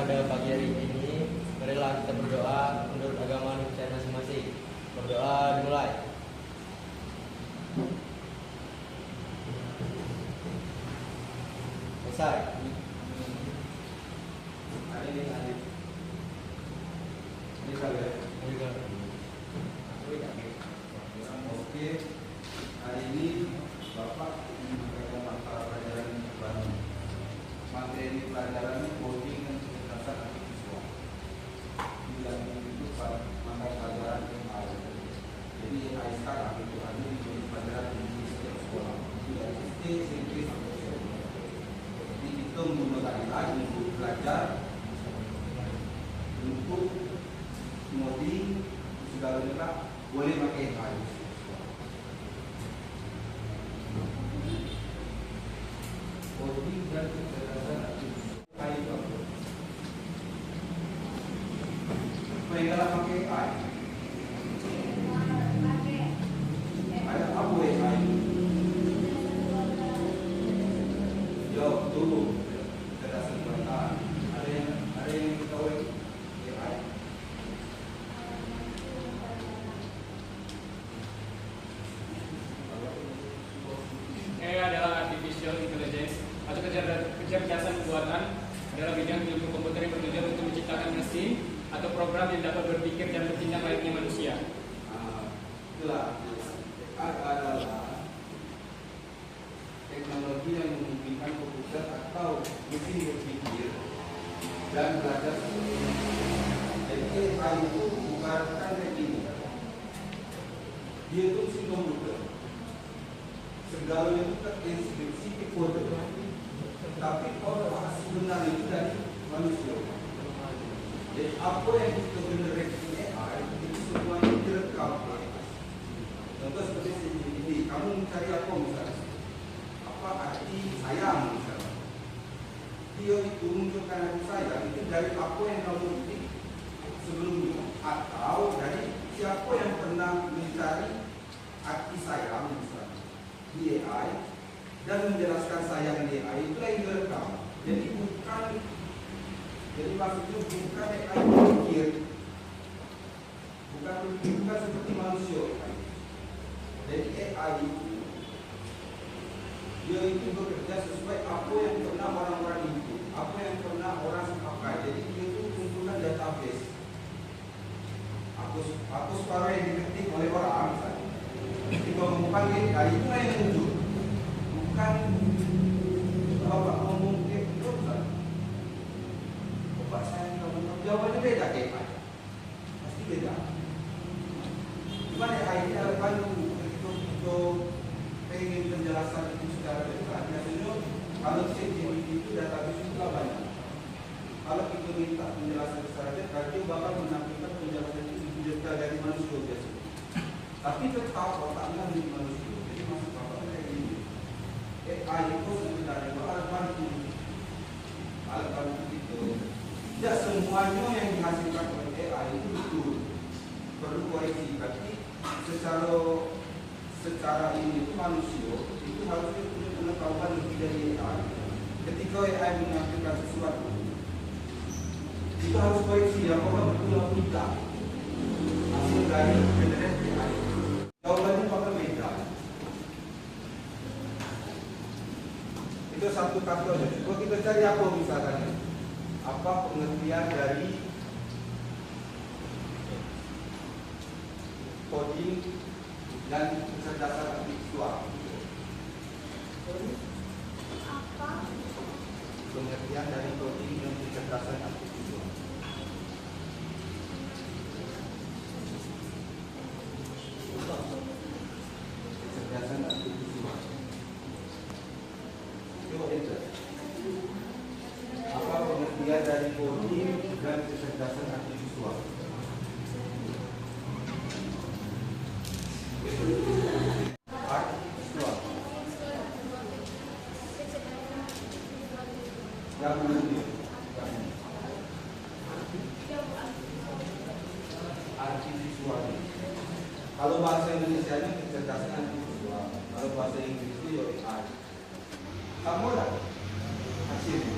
pada pagi hari ini, marilah kita berdoa menurut agama dan percayaan masing-masing. Berdoa dimulai. Selesai. Oke, hari ini Bapak menyampaikan mata pelajaran baru. Materi pelajarannya coding dan kecerdasan artifisial. Yang itu mata pelajaran yang lain. Jadi AI sekarang itu ada di pelajaran di setiap sekolah. Tidak SD, SMP sampai SMA. Jadi kita menggunakan AI untuk belajar, untuk coding, segala macam boleh pakai AI. Coding dan kecerdasan artifisial itu apa yang dalam pakai AI? Ada apa AI? Jawab dulu. Kecerdasan buatan. Ada yang tahu AI? AI adalah artificial intelligence atau kecerdasan buatan adalah bidang ilmu komputer yang bertujuan untuk menciptakan mesin atau program yang dapat berpikir dan bertindak layaknya manusia. Itulah AI adalah teknologi yang memungkinkan komputer atau mesin berpikir dan belajar. Jadi AI itu bukan kayak gini. Dia itu mesin komputer. Segalanya itu terinspirasi ke kode. Tapi otak sebenarnya itu dari manusia. Jadi apa yang kita generate AI itu semuanya direkam. Contoh seperti ini, kamu mencari apa misalnya? Apa arti sayang misalnya? Dia itu munculkan arti sayang itu dari apa yang kamu ketik sebelumnya, atau dari siapa yang pernah mencari arti sayang misalnya di AI dan menjelaskan sayang di AI, itu yang direkam. Jadi maksudnya bukan AI berpikir, bukan seperti manusia. Jadi AI itu dia itu bekerja sesuai apa yang pernah orang-orang itu, apa yang pernah orang pakai. Jadi dia itu kumpulkan database. Aku separuh yang diketik oleh orang misalnya. Ketika memanggil AI itu yang muncul, bukan bapak ngomong itu misalnya. Bapak saya ngomong jawabannya beda AI, pasti beda. Cuman AI ini adalah untuk pengen penjelasan itu secara dekat. Biasanya kalau ChatGPT itu database itu banyak. Kalau kita minta penjelasan secara dekat, dia bakal menampilkan penjelasan itu lebih dekat dari manusia biasanya. Tapi tetap otaknya di manusia. Jadi maksud bapaknya kayak gini. AI itu sebenarnya alat bantu. Alat bantu itu tidak semuanya yang dihasilkan oleh AI itu betul. Perlu koreksi. Tapi secara ini itu manusia itu harusnya punya pengetahuan lebih dari AI. Ketika AI menampilkan sesuatu, kita harus koreksi apakah betul atau tidak hasil dari generasi AI. Jawabannya bakal beda. Itu satu contoh. Kalau kita cari apa misalkan, apa pengertian dari coding dan kecerdasan artifisial? Apa? Pengertian dari coding dan kecerdasan artifisial. Kecerdasan artifisial. Coba itu. Apa pengertian dari coding dan kecerdasan artifisial? Artifisial. Yang mana? Artifisial. Kalau bahasa Indonesia-nya kecerdasan artifisial. Kalau bahasa Inggris itu ya AI. Kamu lah hasilnya.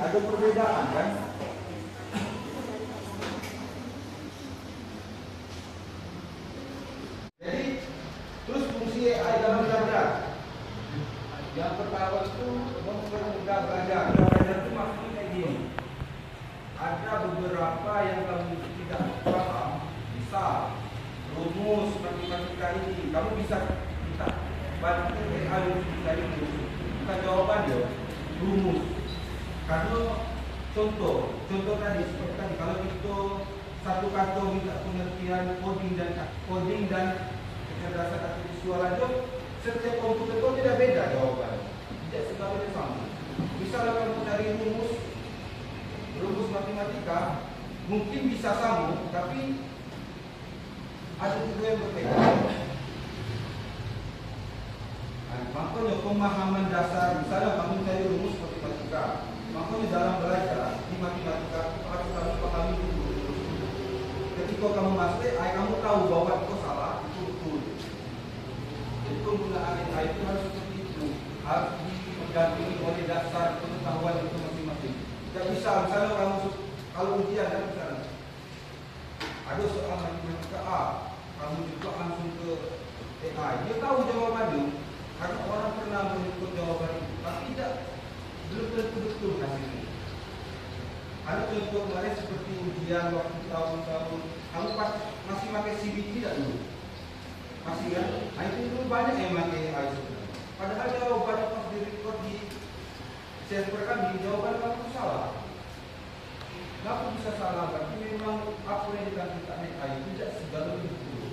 ada perbedaan kan? Jadi terus fungsi AI dalam belajar. Yang pertama itu mempermudah belajar. Belajar itu maksudnya kayak gini. Ada beberapa yang kamu tidak paham, bisa rumus matematika ini, kamu bisa kita bantu AI untuk mencari rumus. Bukan jawaban dia, rumus. Karena contoh tadi seperti tadi, kalau itu satu kata minta pengertian coding dan kecerdasan artifisial aja, setiap komputer itu tidak beda jawaban, tidak segalanya sama. Misalnya kamu cari rumus matematika, mungkin bisa sama, tapi ada juga yang berbeda. Makanya pemahaman dasar, misalnya kamu cari rumus matematika, makanya dalam belajar di matematika harus kamu pahami dulu. Ketika kamu masuk AI, kamu tahu bahwa itu salah, itu betul. Jadi penggunaan AI itu harus seperti itu, harus didampingi oleh dasar pengetahuan itu masing-masing. Tidak bisa, misalnya kamu kalau ujian kan misalnya ada soal matematika A, kamu juga langsung ke AI, dia tahu jawabannya karena orang pernah mengikut jawaban itu, tapi belum tentu betul hasilnya. Ada contoh kemarin seperti ujian waktu tahun-tahun, kamu masih pakai CBT tidak dulu? Masih kan? Nah itu dulu banyak yang pakai AI sebenarnya. Padahal jawaban pas di record di server kami, jawaban kamu salah. Kenapa bisa salah? Berarti memang apa yang dikatakan AI itu tidak segalanya betul.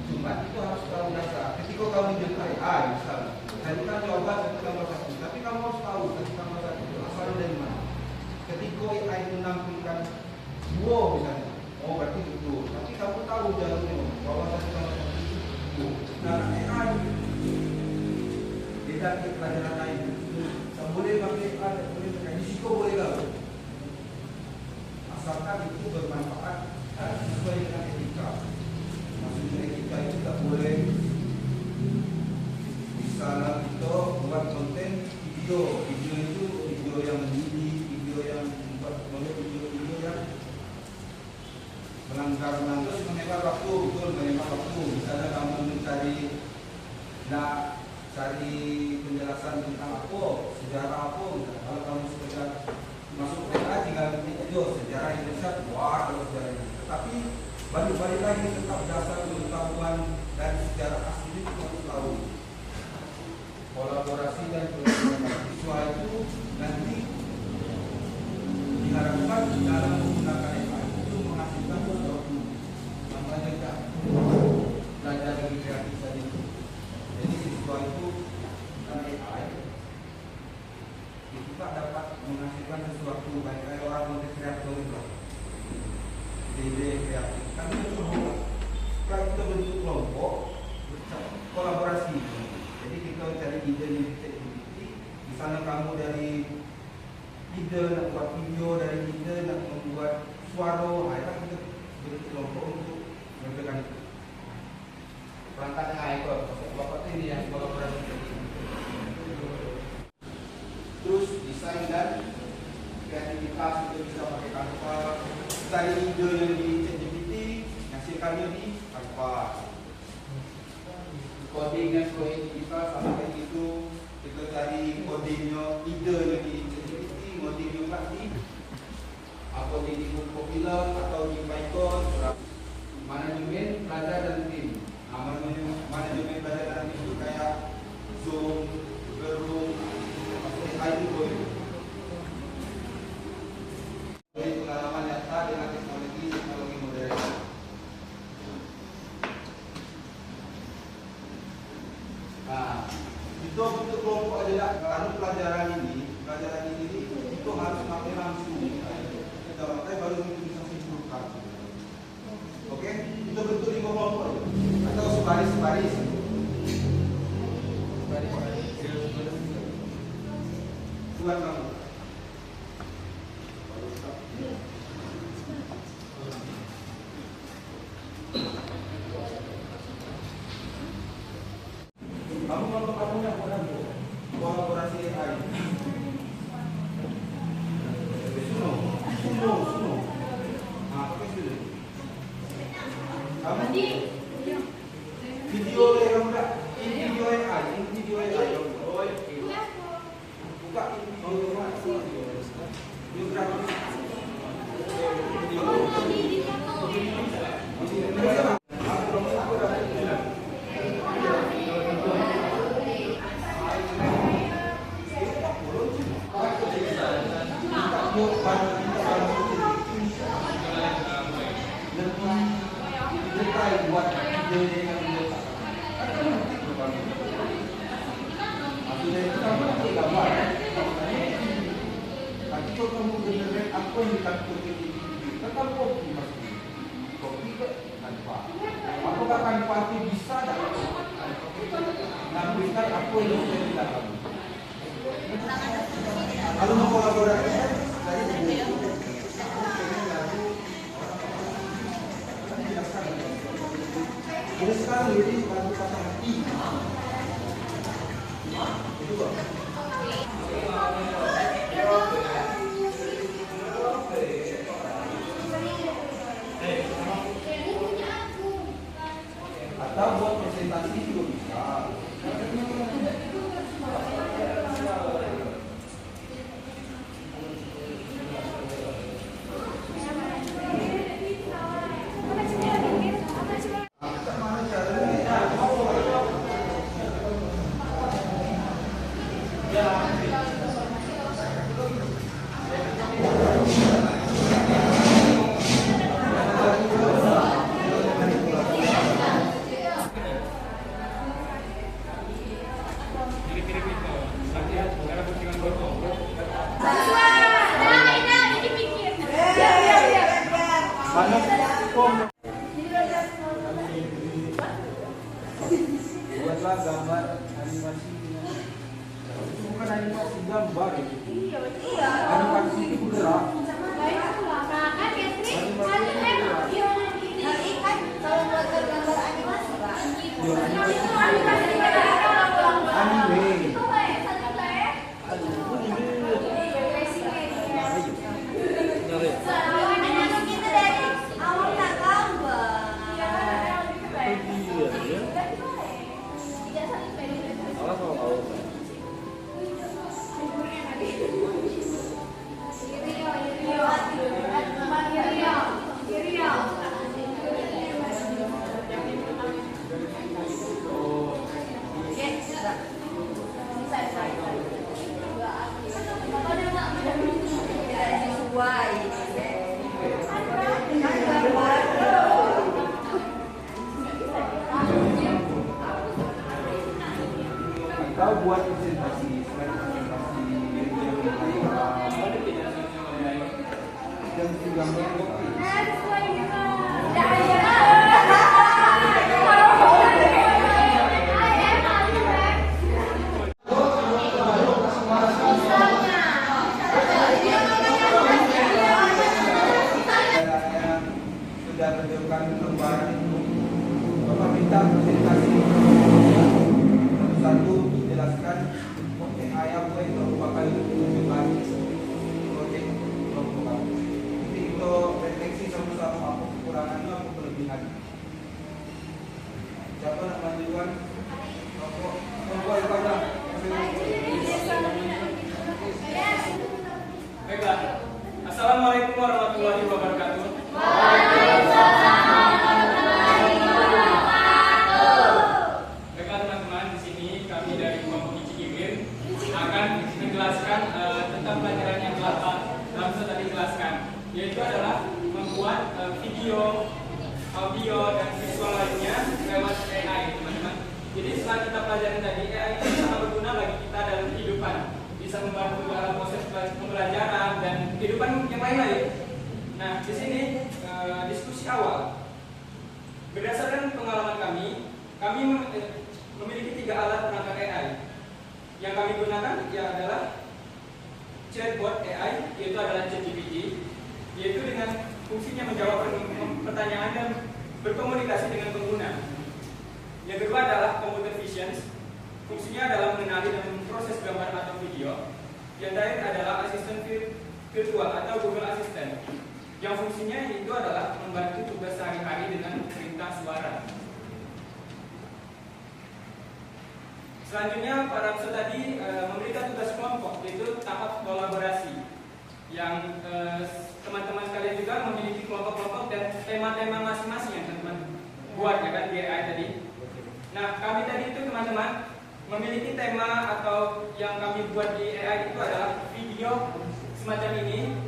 Cuma itu harus tahu dasar. Ketika kamu jadi AI misalnya, saya bukan jawaban 1+1, tapi kamu harus tahu 1+1 itu asalnya dari mana. Ketika AI itu menampilkan 2 misalnya, oh berarti betul. Tapi kamu tahu jalurnya bahwa 1+1 itu betul. Nah AI beda ke pelajaran lain. Tak boleh pakai AI, tak boleh pakai risiko boleh kalau. Asalkan itu bermanfaat dan sesuai dengan etika. Maksudnya etika itu tak boleh misalnya kita buat konten video itu video yang mendidik, video yang membuat video yang melanggar menghemat waktu, betul menghemat waktu. Misalnya kamu mencari cari penjelasan tentang apa, sejarah apa, kalau kamu sekedar masuk PA tinggal ketik aja sejarah Indonesia, wah kalau sejarah Indonesia. Tapi balik lagi tetap dasar pengetahuan dan sejarah asli itu harus tahu. Kolaborasi dan visual itu nanti diharapkan dalam menggunakan AI itu menghasilkan sesuatu. Namanya tidak belajar lebih kreatif saja. Jadi visual itu dan AI kita dapat menghasilkan sesuatu baik kayak orang konten kreator juga. Ide kreatif. Kami mencoba kalau kita bentuk kelompok kolaborasi. Jadi kita cari ide yang kita misalnya kamu dari ide nak buat video, dari ide nak membuat suara, nah kita bentuk kelompok untuk mengerjakan itu. Perangkat AI bapak ini yang kolaborasi. Terus desain dan kreativitas itu bisa pakai Canva. Cari ide yang di ChatGPT, hasilkannya di Canva. Coding dan kreativitas sama kayak gitu. Kita cari codingnya, ide yang di ChatGPT, coding juga di coding di Copilot atau di Python. Manajemen belajar dan tim. Manajemen belajar dan tim itu kayak Zoom, Google, AI itu boleh. Pengalaman nyata dengan teknologi modern. Nah, itu untuk kelompok aja lah. Karena pelajaran ini itu harus pakai langsung. Kita pakai baru kita bisa simpulkan. Oke, itu bentuk 5 kelompok atau sebaris-baris. Buat kamu. Kamu yang kolaborasi AI. Video yang enggak, ini video AI, ini video AI. Buka ini video biografi. Apakah Canva itu bisa menampilkan apa yang kita tidak tahu? Kalau mau kolaborasi, jadi sekarang jadi baru pasangan I. Itu kok. Atau buat presentasi juga bisa. Buatlah gambar animasinya. Itu bukan animasi gambar itu. Animasi itu bergerak. Anime. Kau buat presentasi, yang gambar kopi. Sudah menunjukkan lembaran itu, Bapak minta presentasi satu jelaskan AI apa itu merupakan tunjukkan proyek program. Jadi itu refleksi sama-sama apa kekurangannya apa kelebihannya. Siapa nak lanjutkan? Apa pada Baiklah. Assalamualaikum warahmatullahi wabarakatuh. Baiklah teman-teman, di sini kami dari kelompok Cikibir akan menjelaskan tentang pelajaran yang telah Ramsa tadi jelaskan, yaitu adalah membuat video, audio dan visual lainnya lewat AI, teman-teman. Jadi setelah kita pelajari tadi, AI itu sangat berguna bagi kita dalam kehidupan, bisa membantu dalam proses pembelajaran dan kehidupan yang lain-lain. Nah, di sini diskusi awal. Berdasarkan pengalaman kami memiliki 3 alat perangkat AI. Yang kami gunakan adalah chatbot AI, yaitu adalah ChatGPT, yaitu dengan fungsinya menjawab pertanyaan dan berkomunikasi dengan pengguna. Yang kedua adalah computer vision, fungsinya adalah mengenali dan memproses gambar atau video. Yang terakhir adalah asisten virtual atau Google Assistant, yang fungsinya itu adalah membantu tugas sehari-hari dengan tentang suara. Selanjutnya para peserta tadi memberikan tugas kelompok, yaitu tahap kolaborasi, yang teman-teman sekalian juga memiliki kelompok-kelompok dan tema-tema masing-masing yang teman-teman buat ya kan di AI tadi. Nah, kami tadi itu teman-teman memiliki tema atau yang kami buat di AI itu adalah video semacam ini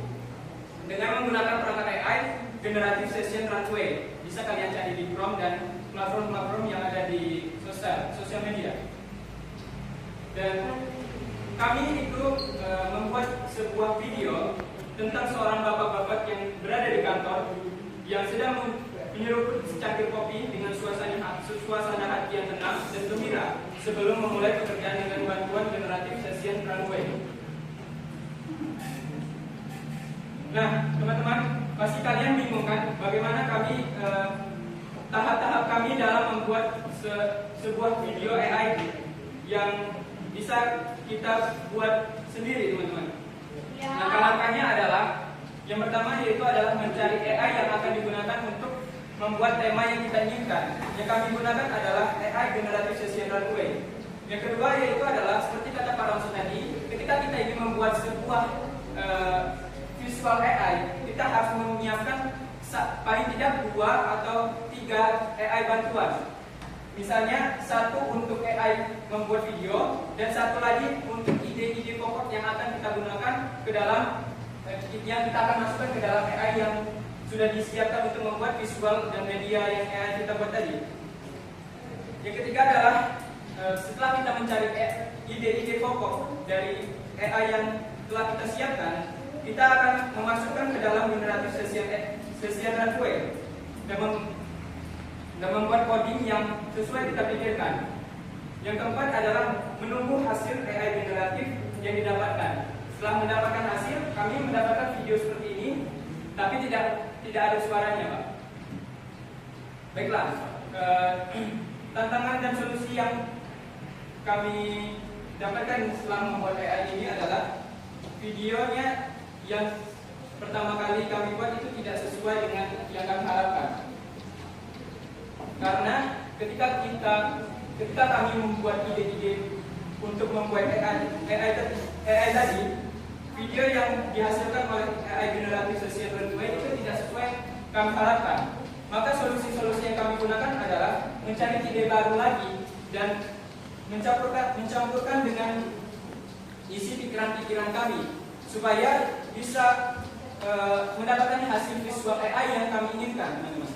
dengan menggunakan perangkat AI Generative Session Runway. Bisa kalian cari di Chrome dan platform-platform yang ada di sosial media. Dan kami itu membuat sebuah video tentang seorang bapak-bapak yang berada di kantor yang sedang menyeruput secangkir kopi dengan suasana hati yang tenang dan gembira sebelum memulai pekerjaan dengan bantuan Generative Session Runway. Nah, teman-teman, pasti kalian bingung kan bagaimana kami tahap-tahap kami dalam membuat sebuah video AI yang bisa kita buat sendiri, teman-teman. Langkah-langkahnya adalah yang pertama yaitu adalah mencari AI yang akan digunakan untuk membuat tema yang kita inginkan. Yang kami gunakan adalah AI Generative Session Runway. Yang kedua yaitu adalah seperti kata Pak Ramsu tadi, ketika kita ingin membuat sebuah visual AI, kita harus menyiapkan paling tidak 2 atau 3 AI bantuan. Misalnya satu untuk AI membuat video dan satu lagi untuk ide-ide pokok yang akan kita gunakan ke dalam yang kita akan masukkan ke dalam AI yang sudah disiapkan untuk membuat visual dan media yang AI kita buat tadi. Yang ketiga adalah setelah kita mencari ide-ide pokok dari AI yang telah kita siapkan, kita akan memasukkan ke dalam Generative Session Runway dan membuat coding yang sesuai kita pikirkan. Yang keempat adalah menunggu hasil AI generatif yang didapatkan. Setelah mendapatkan hasil, kami mendapatkan video seperti ini, tapi tidak ada suaranya, Pak. Baiklah, tantangan dan solusi yang kami dapatkan setelah membuat AI ini adalah videonya yang pertama kali kami buat itu tidak sesuai dengan yang kami harapkan. Karena ketika kami membuat ide-ide untuk membuat AI tadi, video yang dihasilkan oleh AI Generative Session Runway itu tidak sesuai kami harapkan. Maka solusi-solusi yang kami gunakan adalah mencari ide baru lagi dan mencampurkan dengan isi pikiran-pikiran kami supaya bisa mendapatkan hasil visual AI yang kami inginkan, teman-teman.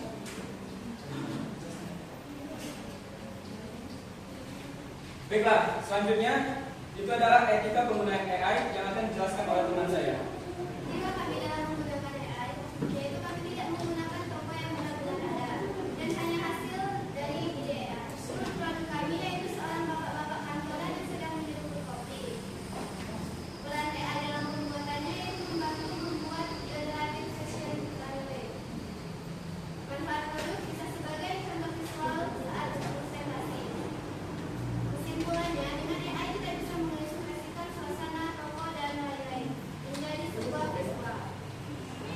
Baiklah, selanjutnya itu adalah etika penggunaan AI yang akan dijelaskan oleh teman saya. Jika kami dalam menggunakan AI, yaitu kami tidak menggunakan tokoh yang benar-benar ada dan hanya hasil dari ide AI. Produk kami yaitu seorang bapak-bapak kantoran yang sedang menyeruput kopi. Peran AI dalam pembuatannya yaitu membantu membuat Generative Session Runway. Manfaat produk bisa sebagai contoh visual saat presentasi. Kesimpulannya, dengan AI kita bisa mengilustrasikan suasana, tokoh, dan lain-lain menjadi sebuah visual.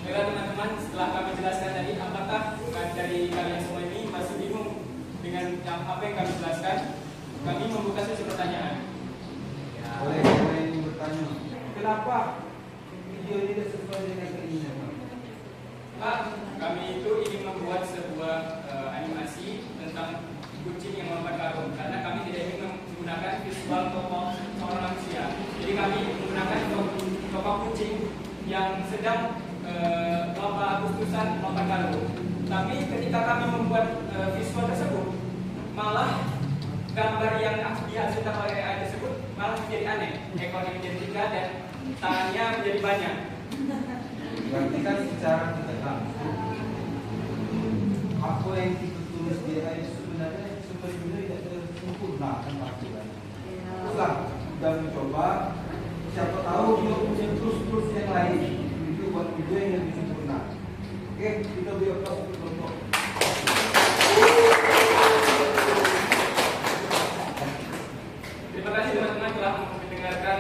Baiklah teman-teman, setelah kami jelaskan tadi, apakah dari kalian semua ini masih bingung dengan apa yang kami jelaskan? Kami membuka sesi pertanyaan. Boleh ini bertanya. Kenapa video ini tidak sesuai dengan keinginan? Pak, kami itu ingin membuat sebuah animasi tentang kucing yang melompat karung karena kami tidak ingin menggunakan visual tokoh seorang manusia. Jadi kami menggunakan tokoh kucing yang sedang lomba Agustusan melompat karung. Tapi ketika kami membuat visual tersebut, malah gambar yang dihasilkan oleh AI tersebut malah menjadi aneh. Ekornya menjadi 3 dan tangannya menjadi banyak. Berarti kan secara tidak langsung apa yang kita tulis di AI sebenarnya tidak sempurna kan pasti kan. Teruslah sudah mencoba, siapa tahu dia punya terus yang lain itu buat video yang lebih sempurna. Oke, kita beri aplaus untuk contoh. Terima kasih teman-teman telah mendengarkan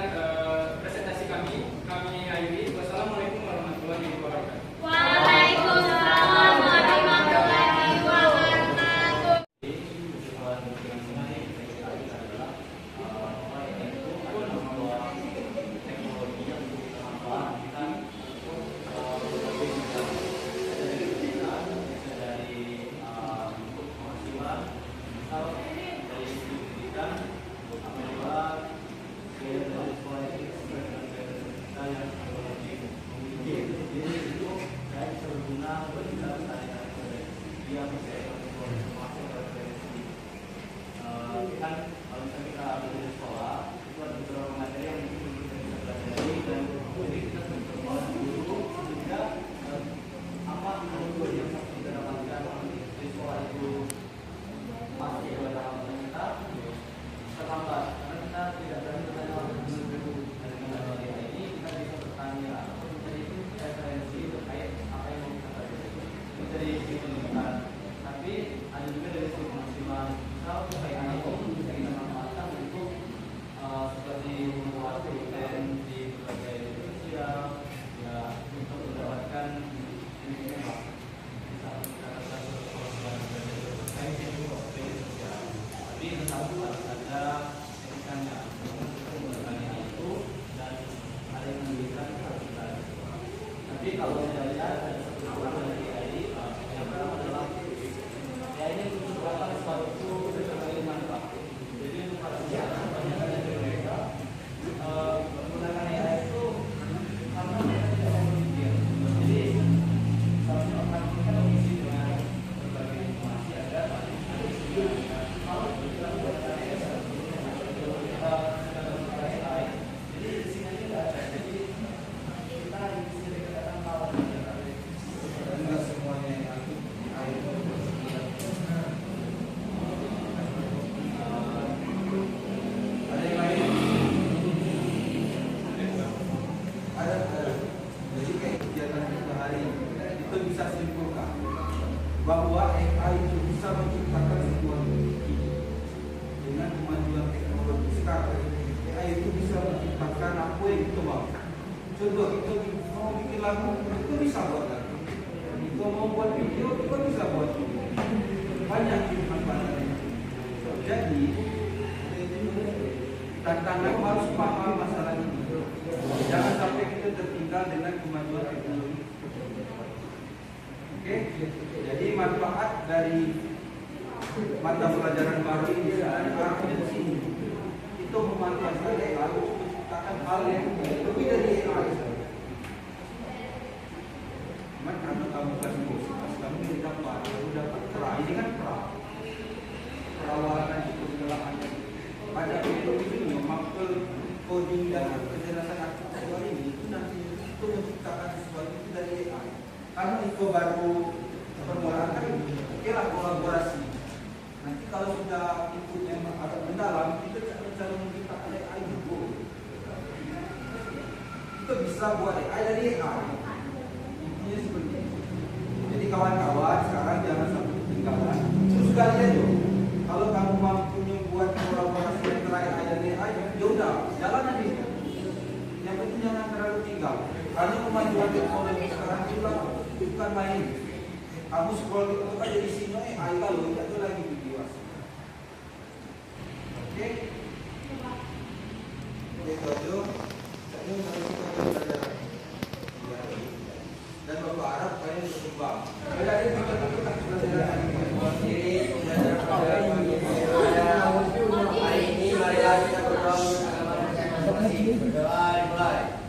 presentasi kami. Kami akhiri. Wassalamualaikum warahmatullahi wabarakatuh. Waalaikumsalam warahmatullahi wabarakatuh. Tapi kalau kita lihat ada satu nama dari AI yang pertama adalah AI ini untuk melakukan suatu berbagai manfaat. Jadi untuk para pihak banyak dari mereka menggunakan AI itu karena mereka tidak mau berpikir. Jadi seharusnya akan kita mengisi dengan berbagai informasi agar kalau kita menggunakan AI seharusnya kita menggunakan AI. Jadi di sini tidak ada. Jadi kita di sini kadang kalau Enggak semuanya yang air ada yang lain? Ada. Jadi kayak kegiatan kita hari itu bisa simpulkan bahwa AI itu bisa menciptakan sebuah ide. Dengan kemajuan teknologi sekarang, AI itu bisa menciptakan apa yang kita mau. Contoh, kita mau bikin lagu, itu bisa buat lagu. Kita mau buat video, kita bisa buat video. Banyak manfaatnya. Jadi, tantangan harus paham masalah ini. Jangan sampai kita tertinggal dengan kemajuan teknologi. Oke, jadi manfaat dari mata pelajaran baru ini dan arah ke sini itu memanfaatkan AI untuk menciptakan hal yang lebih dari AI. Cuman karena kamu kasih musik, kamu ini dapat pra. Ini kan pra. Perawalan itu kedalamannya. Pada ini maksud coding dan penjelasan artificial ini itu nanti itu menciptakan sesuatu itu dari AI. Karena itu baru permulaan kan, oke lah kolaborasi. Nanti kalau sudah inputnya agak mendalam, kita cara menciptakan AI juga. Kita bisa buat AI dari AI. Intinya seperti itu. Jadi kawan-kawan sekarang jangan sampai ketinggalan. Terus kalian tuh, kalau kamu mampu membuat kolaborasi antara AI dan AI, ya udah, jalan aja. Yang penting jangan terlalu tinggal. Karena kemajuan teknologi sekarang juga bukan main. Kamu scroll itu kan jadi isinya AI lalu itu lagi video. Oke? Itu aja. Saya mau kita belajar. Dan Bapak harap kalian berkembang. Jadi kita belajar sendiri, belajar hari ini marilah kita berdoa untuk agama dan masing-masing. Berdoa dimulai.